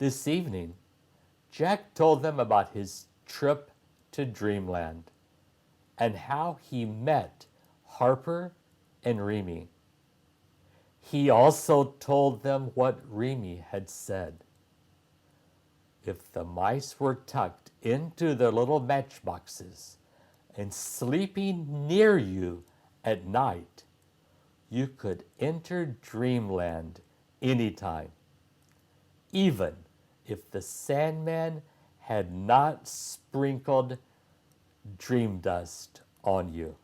This evening, Jack told them about his trip to Dreamland and how he met Harper and Remy. He also told them what Remy had said. If the mice were tucked into their little matchboxes and sleeping near you at night, you could enter Dreamland anytime, even if the Sandman had not sprinkled dream dust on you.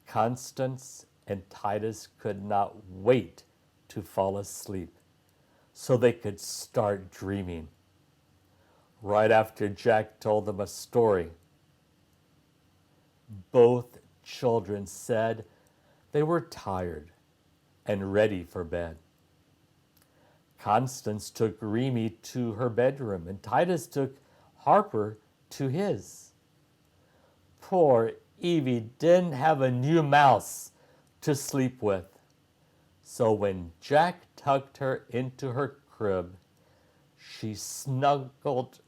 Constance and Titus could not wait to fall asleep so they could start dreaming. Right after Jack told them a story, both children said they were tired and ready for bed. Constance took Remy to her bedroom, and Titus took Harper to his. Poor Evie didn't have a new mouse to sleep with. So when Jack tucked her into her crib, she smuggled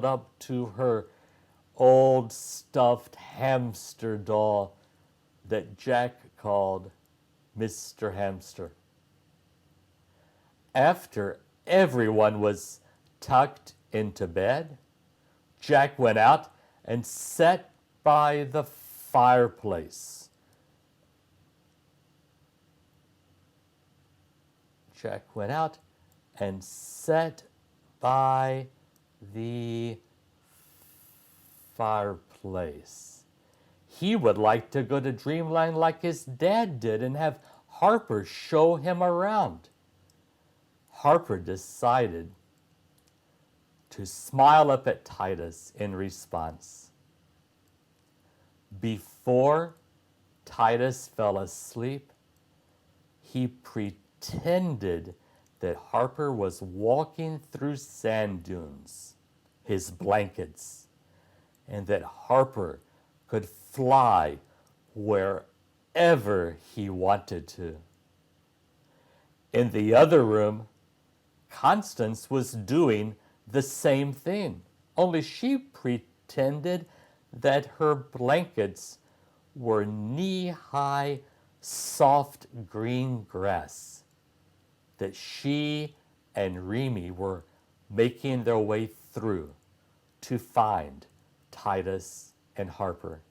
up to her old stuffed hamster doll that Jack called Mr. Hamster. After everyone was tucked into bed, Jack went out and sat by the fireplace. Jack went out and sat by the fireplace. He would like to go to Dreamland like his dad did and have Harper show him around. Harper decided to smile up at Titus in response. Before Titus fell asleep, he pretended that Harper was walking through sand dunes, his blankets, and that Harper could fly wherever he wanted to. In the other room, Constance was doing the same thing, only she pretended that her blankets were knee-high, soft green grass that she and Remy were making their way through to find Titus and Harper.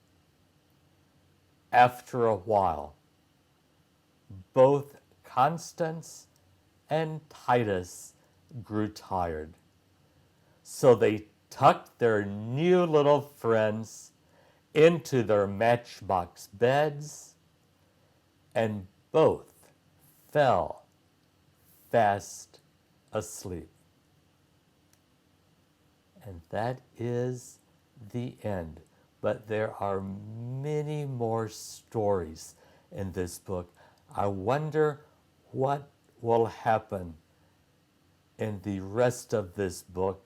After a while, both Constance and Titus grew tired, so they tucked their new little friends into their matchbox beds, and both fell fast asleep. And that is the end. But there are many more stories in this book. I wonder what will happen in the rest of this book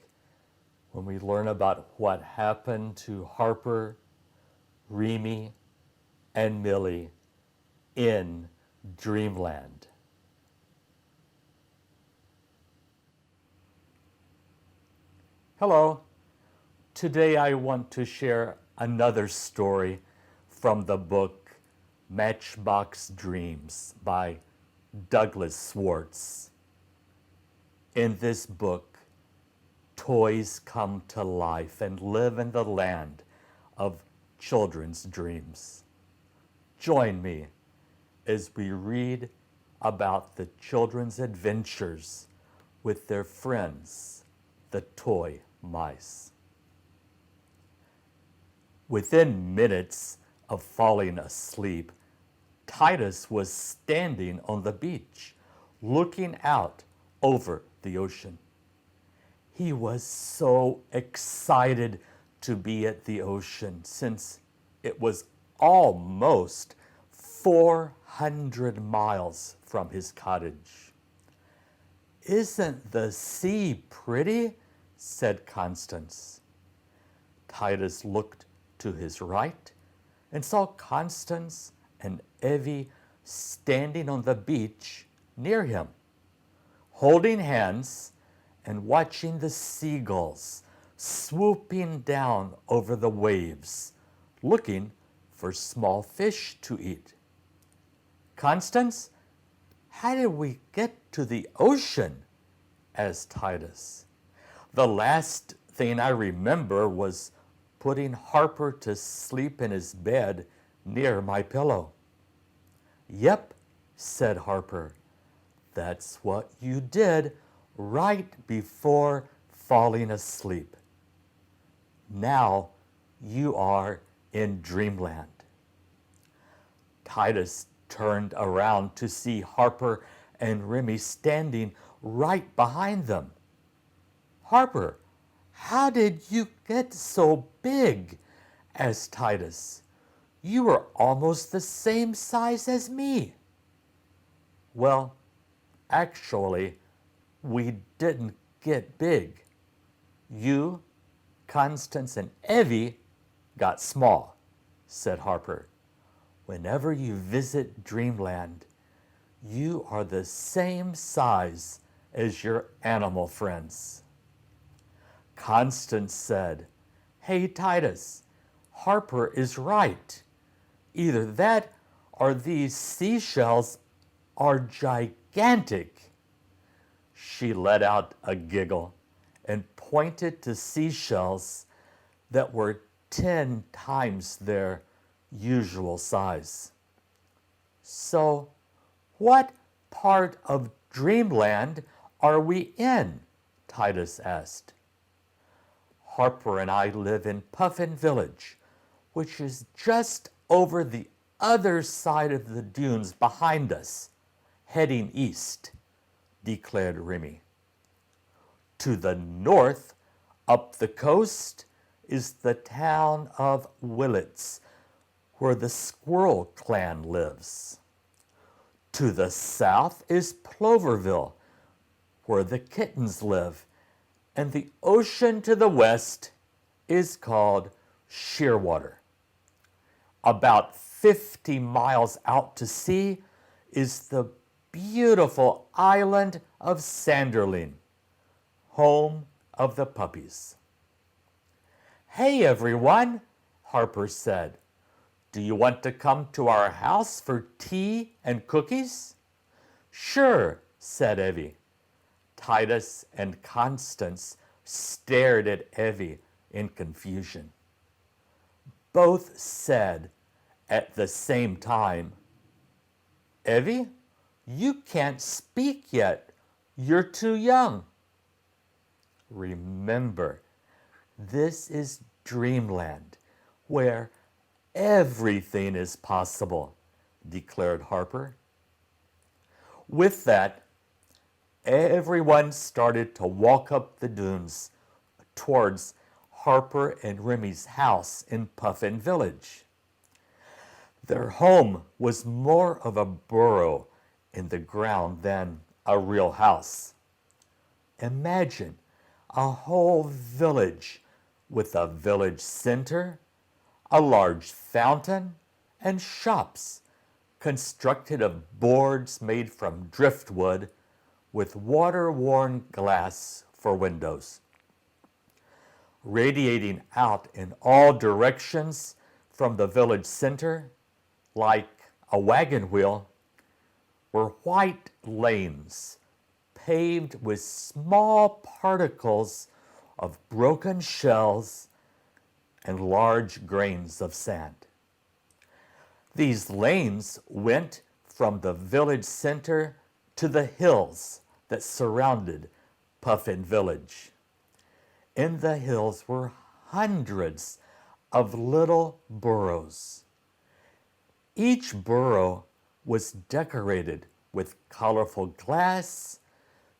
when we learn about what happened to Harper, Remy, and Millie in Dreamland. Hello. Today I want to share another story from the book Matchbox Dreams by Douglas Swartz. In this book, toys come to life and live in the land of children's dreams. Join me as we read about the children's adventures with their friends, the toy mice. Within minutes of falling asleep, Titus was standing on the beach, looking out over the ocean. He was so excited to be at the ocean since it was almost 400 miles from his cottage. "Isn't the sea pretty?" said Constance. Titus looked to his right and saw Constance and Evie standing on the beach near him. holding hands and watching the seagulls swooping down over the waves, looking for small fish to eat. Constance, how did we get to the ocean? Asked Titus. The last thing I remember was putting Harper to sleep in his bed near my pillow. Yep, said Harper. That's what you did right before falling asleep. Now you are in dreamland. Titus turned around to see Harper and Remy standing right behind them. Harper, how did you get so big? Asked Titus. You were almost the same size as me. Well, actually, we didn't get big. You, Constance, and Evie got small, said Harper. Whenever you visit Dreamland, you are the same size as your animal friends. Constance said, Hey, Titus, Harper is right. Either that or these seashells are gigantic. She let out a giggle and pointed to seashells that were 10 times their usual size. So, what part of Dreamland are we in? Titus asked. Harper and I live in Puffin Village, which is just over the other side of the dunes behind us, heading east, declared Remy. To the north, up the coast, is the town of Willits, where the Squirrel Clan lives. To the south is Ploverville, where the kittens live, and the ocean to the west is called Shearwater. About 50 miles out to sea is the beautiful island of Sanderling, home of the puppies. Hey everyone, Harper said. Do you want to come to our house for tea and cookies? Sure, said Evie. Titus and Constance stared at Evie in confusion. Both said at the same time, Evie, you can't speak yet. You're too young. Remember, this is Dreamland, where everything is possible, declared Harper. With that, everyone started to walk up the dunes towards Harper and Remy's house in Puffin Village. Their home was more of a burrow in the ground than a real house. Imagine a whole village with a village center, a large fountain, and shops constructed of boards made from driftwood with water-worn glass for windows. Radiating out in all directions from the village center, like a wagon wheel, were white lanes paved with small particles of broken shells and large grains of sand. These lanes went from the village center to the hills that surrounded Puffin Village. In the hills were hundreds of little burrows. Each burrow was decorated with colorful glass,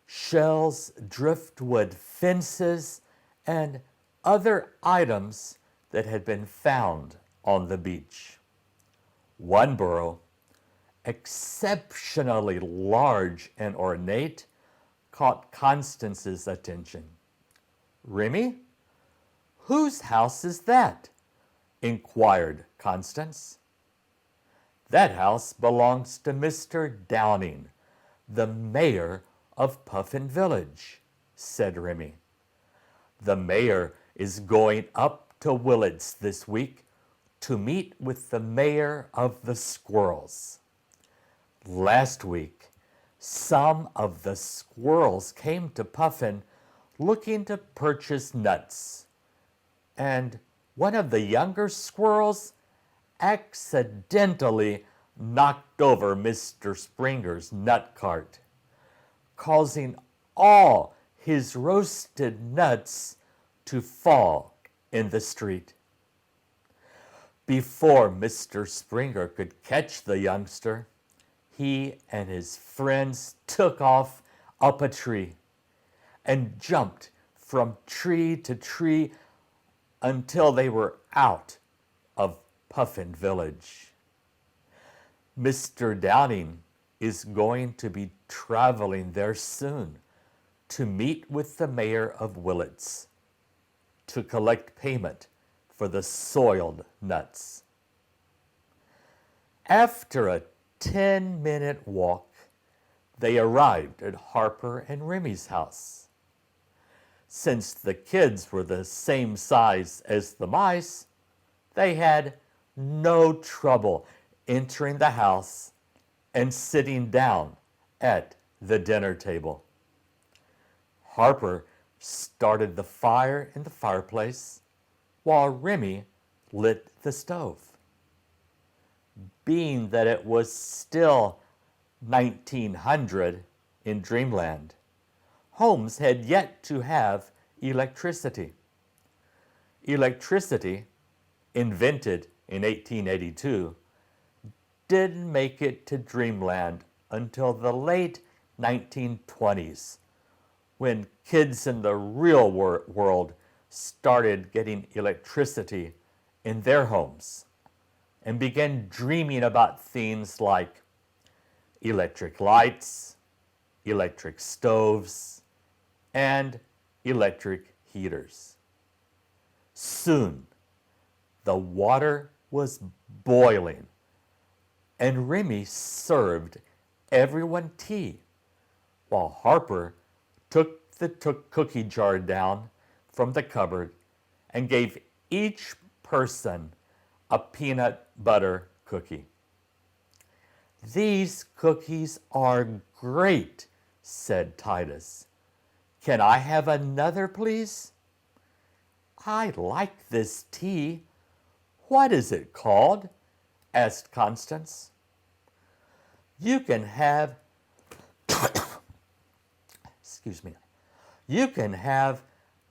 shells, driftwood fences, and other items that had been found on the beach. One burrow, exceptionally large and ornate, caught Constance's attention. Remy, whose house is that? Inquired Constance. That house belongs to Mr. Downing, the mayor of Puffin Village, said Remy. The mayor is going up to Willits this week to meet with the mayor of the squirrels. Last week, some of the squirrels came to Puffin looking to purchase nuts, and one of the younger squirrels accidentally knocked over Mr. Springer's nut cart, causing all his roasted nuts to fall in the street. Before Mr. Springer could catch the youngster, he and his friends took off up a tree and jumped from tree to tree until they were out of Puffin Village. Mr. Downing is going to be traveling there soon to meet with the mayor of Willits to collect payment for the soiled nuts. After a 10-minute walk, they arrived at Harper and Remy's house. Since the kids were the same size as the mice, they had no trouble entering the house and sitting down at the dinner table. Harper started the fire in the fireplace while Remy lit the stove. Being that it was still 1900 in Dreamland, homes had yet to have electricity. Electricity, invented in 1882, didn't make it to Dreamland until the late 1920s, when kids in the real world started getting electricity in their homes and began dreaming about things like electric lights, electric stoves, and electric heaters. Soon, the water was boiling, and Remy served everyone tea, while Harper took the cookie jar down from the cupboard and gave each person a peanut butter cookie. "These cookies are great," said Titus. "Can I have another, please?" "I like this tea. What is it called?" asked Constance. "You can have, excuse me, you can have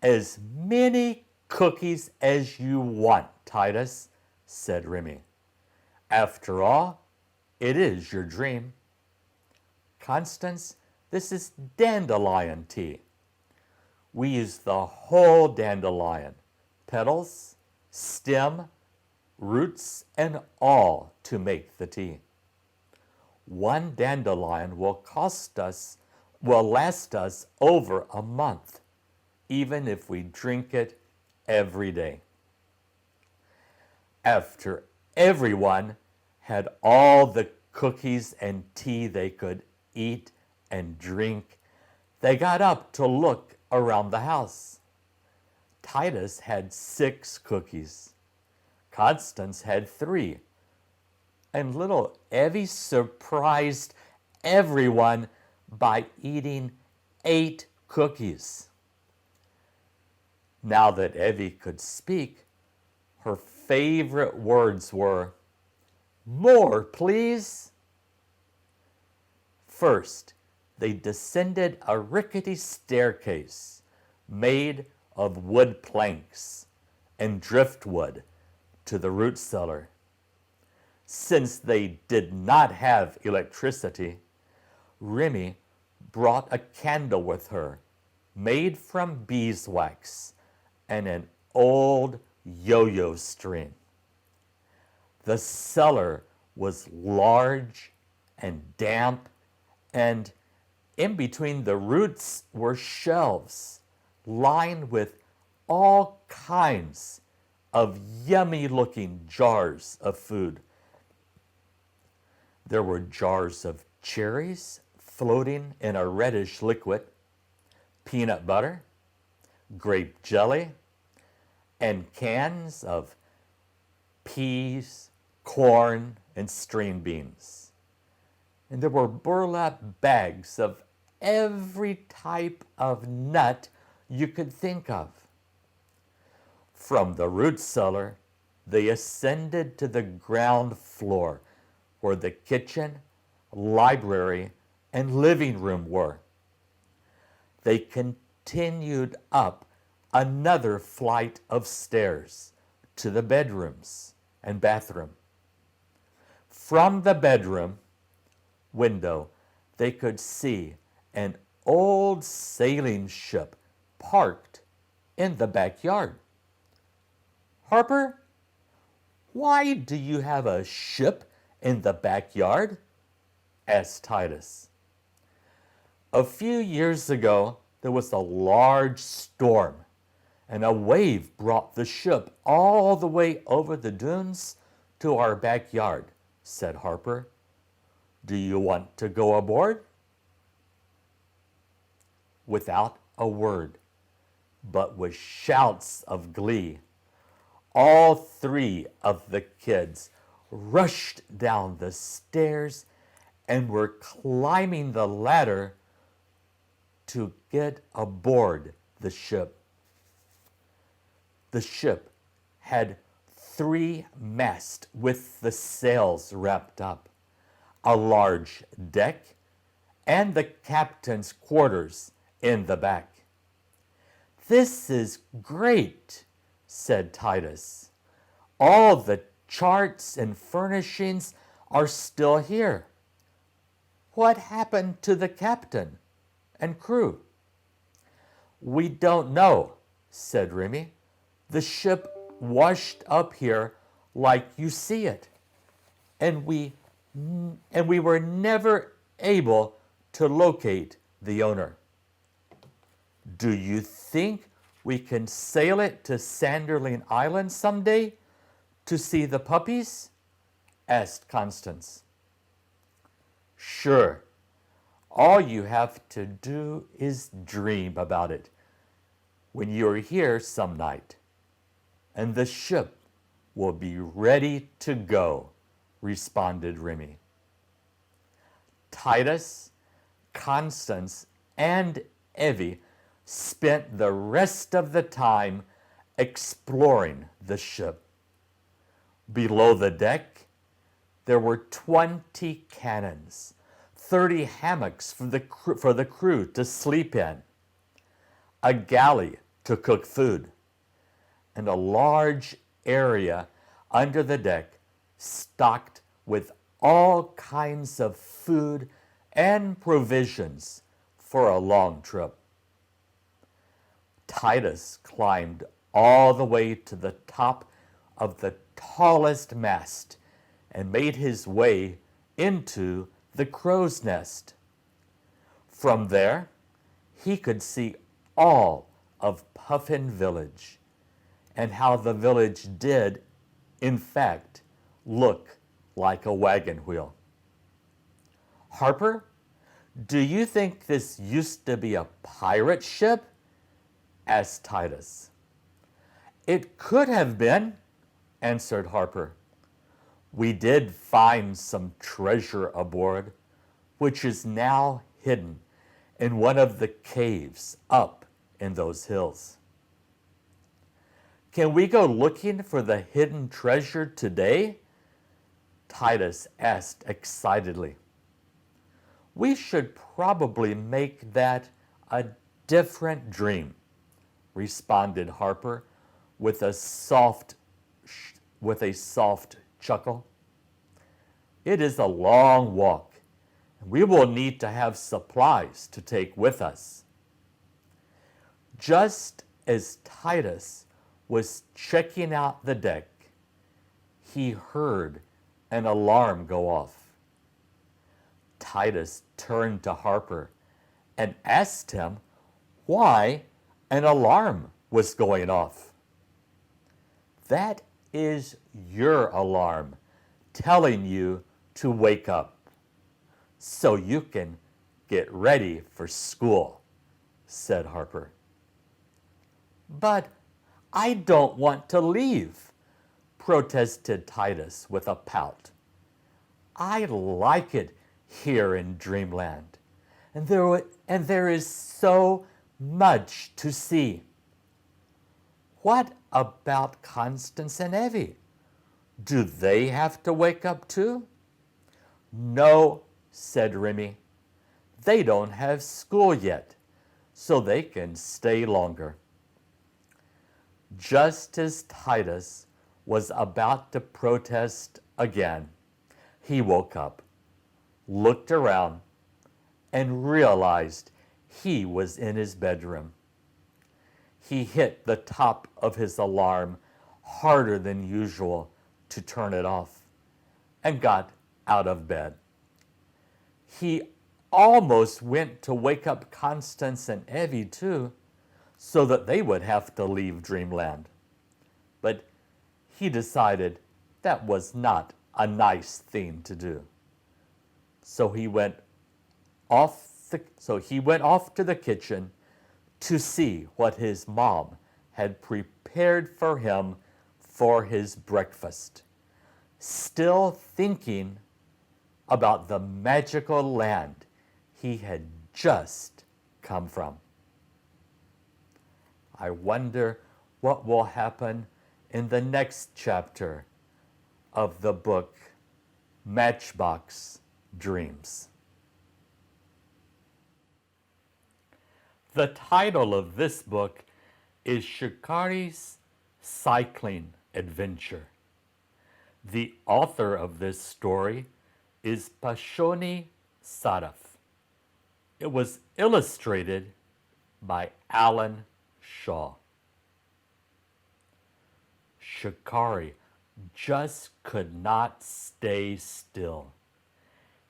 as many cookies as you want, Titus," said Remy. "After all, it is your dream." "Constance, this is dandelion tea. We use the whole dandelion, petals, stem, roots, and all to make the tea. One dandelion will last us over a month, even if we drink it every day." After everyone had all the cookies and tea they could eat and drink, they got up to look around the house. Titus had 6 cookies. Constance had 3. And little Evie surprised everyone by eating 8 cookies. Now that Evie could speak, her favorite words were, "More, please." First, they descended a rickety staircase made of wood planks and driftwood to the root cellar. Since they did not have electricity, Remy brought a candle with her made from beeswax and an old yo-yo string. The cellar was large and damp, and in between the roots were shelves lined with all kinds of yummy-looking jars of food. There were jars of cherries floating in a reddish liquid, peanut butter, grape jelly, and cans of peas, corn, and string beans. And there were burlap bags of every type of nut you could think of. From the root cellar, they ascended to the ground floor where the kitchen, library, and living room were. They continued up another flight of stairs to the bedrooms and bathroom. From the bedroom window, they could see an old sailing ship parked in the backyard. Harper, why do you have a ship in the backyard? Asked Titus. A few years ago, there was a large storm, and a wave brought the ship all the way over the dunes to our backyard, said Harper. Do you want to go aboard? Without a word, but with shouts of glee, all three of the kids rushed down the stairs and were climbing the ladder to get aboard the ship. The ship had 3 masts with the sails wrapped up, a large deck, and the captain's quarters in the back. This is great, said Titus. All the charts and furnishings are still here. What happened to the captain and crew? We don't know, said Remy. The ship washed up here like you see it, and we were never able to locate the owner. Do you think we can sail it to Sanderling Island someday to see the puppies? Asked Constance. Sure. All you have to do is dream about it when you're here some night, and the ship will be ready to go, responded Remy. Titus, Constance, and Evie spent the rest of the time exploring the ship. Below the deck, there were 20 cannons, 30 hammocks for the crew to sleep in, a galley to cook food, and a large area under the deck stocked with all kinds of food and provisions for a long trip. Titus climbed all the way to the top of the tallest mast and made his way into the crow's nest. From there, he could see all of Puffin Village and how the village did, in fact, look like a wagon wheel. Harper, do you think this used to be a pirate ship? Asked Titus. It could have been, answered Harper. We did find some treasure aboard, which is now hidden in one of the caves up in those hills. Can we go looking for the hidden treasure today? Titus asked excitedly. We should probably make that a different dream, responded Harper with a soft chuckle. It is a long walk, and we will need to have supplies to take with us. Just as Titus was checking out the deck, he heard an alarm go off. Titus turned to Harper and asked him why an alarm was going off. That is your alarm telling you to wake up so you can get ready for school," said Harper. "But I don't want to leave," protested Titus with a pout. "I like it here in Dreamland, and there is so much to see." "What about Constance and Evie? Do they have to wake up too?" "No," said Remy. "They don't have school yet, so they can stay longer." Just as Titus was about to protest again, he woke up, looked around, and realized he was in his bedroom. He hit the top of his alarm harder than usual to turn it off and got out of bed. He almost went to wake up Constance and Evie too, so that they would have to leave Dreamland. But he decided that was not a nice thing to do. So he went off to the kitchen to see what his mom had prepared for him for his breakfast, still thinking about the magical land he had just come from. I wonder what will happen in the next chapter of the book Matchbox Dreams. The title of this book is Shikharis Cycling Adventure. The author of this story is Pashoni Sadaf. It was illustrated by Alan Shaw. Shikhari just could not stay still.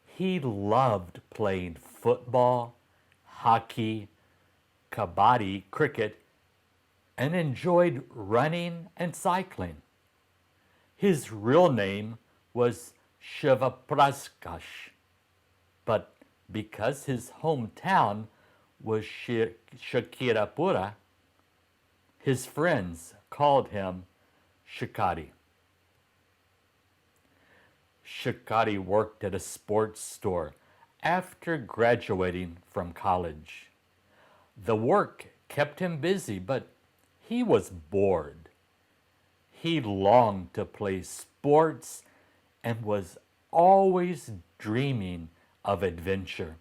He loved playing football, hockey, kabaddi, cricket, and enjoyed running and cycling. His real name was Shivapraskash, but because his hometown was Shakirapura, his friends called him Shakati. Shakati worked at a sports store after graduating from college. The work kept him busy, but he was bored. He longed to play sports and was always dreaming of adventure.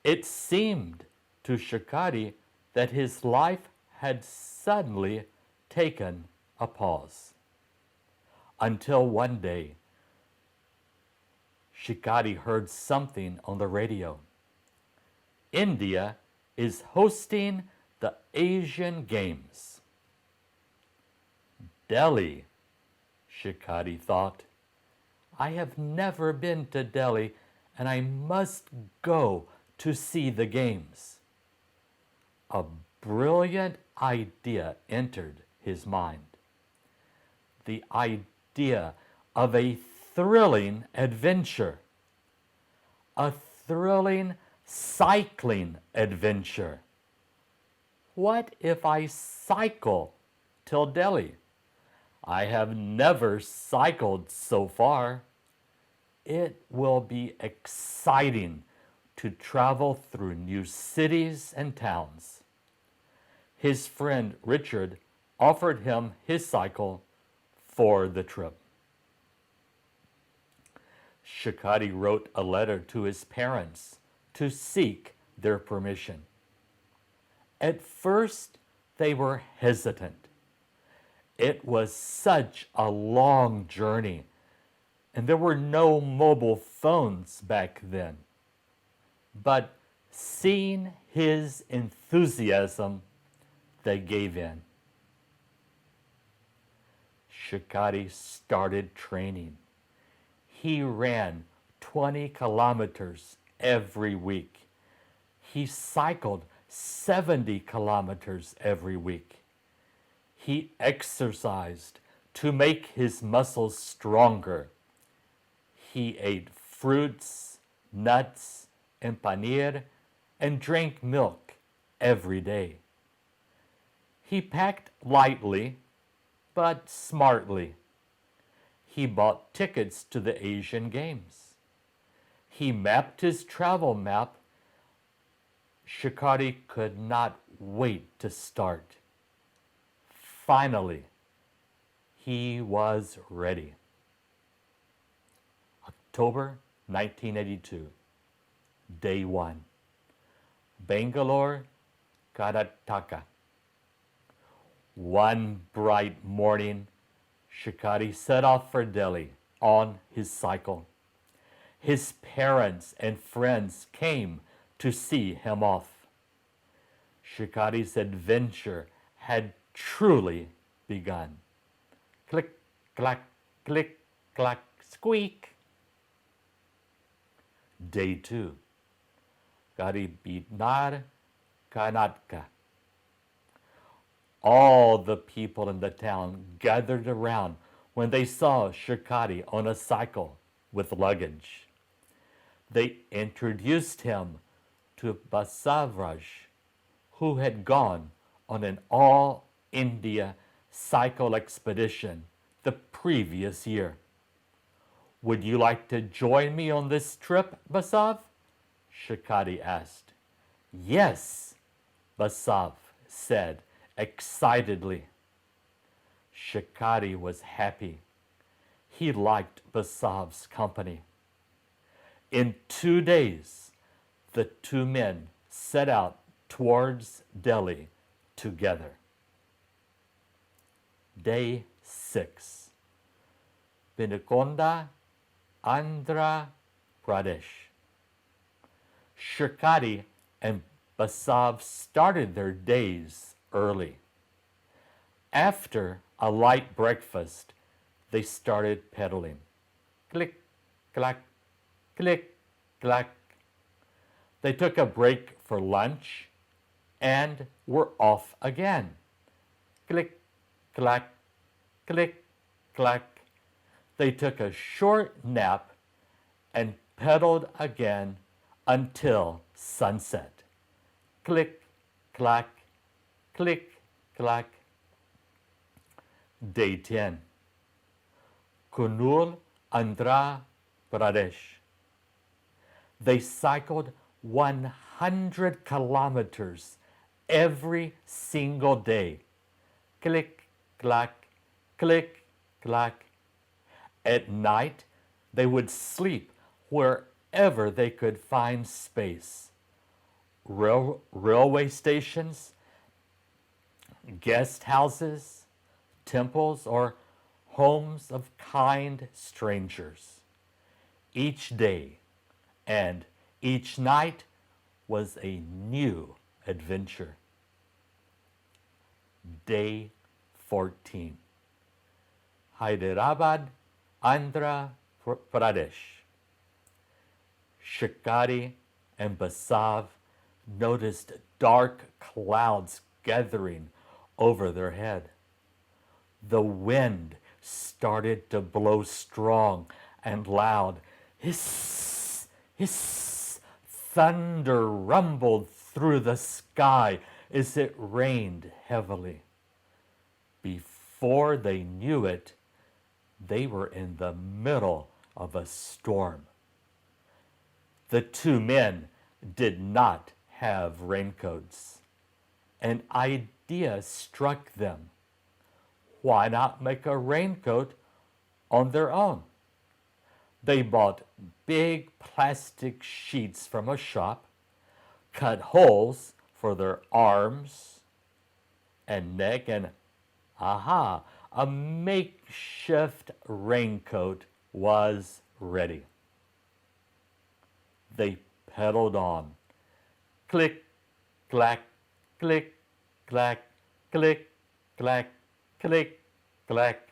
It seemed to Shakati that his life had suddenly taken a pause. Until one day, Shakati heard something on the radio. India is hosting the Asian Games. Delhi, Shakati thought. I have never been to Delhi, and I must go to see the games. A brilliant idea entered his mind. The idea of a thrilling adventure. A thrilling cycling adventure. What if I cycle till Delhi? I have never cycled so far. It will be exciting to travel through new cities and towns. His friend Richard offered him his cycle for the trip. Shakati wrote a letter to his parents to seek their permission. At first, they were hesitant. It was such a long journey, and there were no mobile phones back then. But seeing his enthusiasm, they gave in. Shakati started training. He ran 20 kilometers every week. He cycled 70 kilometers every week. He exercised to make his muscles stronger. He ate fruits, nuts, and paneer and drank milk every day. He packed lightly but smartly. He bought tickets to the Asian Games. He mapped his travel map. Shikari could not wait to start. Finally, he was ready. October 1982, Day 1. Bangalore, Karnataka. One bright morning, Shikari set off for Delhi on his cycle. His parents and friends came to see him off. Shikari's adventure had truly begun. Click, clack, click, clack, squeak. Day 2. Garibidnar, Karnataka. All the people in the town gathered around when they saw Shikari on a cycle with luggage. They introduced him to Basavraj, who had gone on an all-India cycle expedition the previous year. Would you like to join me on this trip, Basav? Shikari asked. Yes, Basav said excitedly. Shikari was happy. He liked Basav's company. In 2 days, the two men set out towards Delhi together. Day 6. Pinakonda, Andhra Pradesh. Shikari and Basav started their days early. After a light breakfast, they started pedaling. Click, clack, click, clack. They took a break for lunch and were off again. Click, clack, click, clack. They took a short nap and pedaled again until sunset. Click, clack, click, clack. Day 10. Kurnool, Andhra Pradesh. They cycled 100 kilometers every single day. Click, clack, click, clack. At night, they would sleep wherever they could find space. Railway stations, guest houses, temples, or homes of kind strangers. Each day and each night was a new adventure. Day 14. Hyderabad, Andhra Pradesh. Shikari and Basav noticed dark clouds gathering over their head. The wind started to blow strong and loud. Hiss, hiss. Thunder rumbled through the sky as it rained heavily. Before they knew it, they were in the middle of a storm. The two men did not have raincoats. An idea struck them. Why not make a raincoat on their own? They bought big plastic sheets from a shop, cut holes for their arms and neck, and aha, a makeshift raincoat was ready. They pedaled on. Click, clack, click, clack, click, clack, click, clack.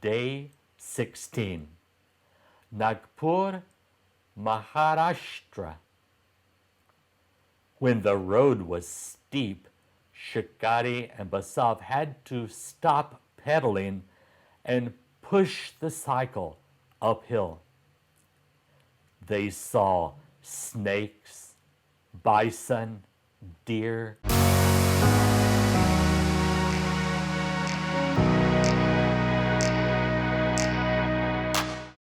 Day 16. Nagpur, Maharashtra. When the road was steep, Shikari and Basav had to stop pedaling and push the cycle uphill. they saw snakes, bison, deer,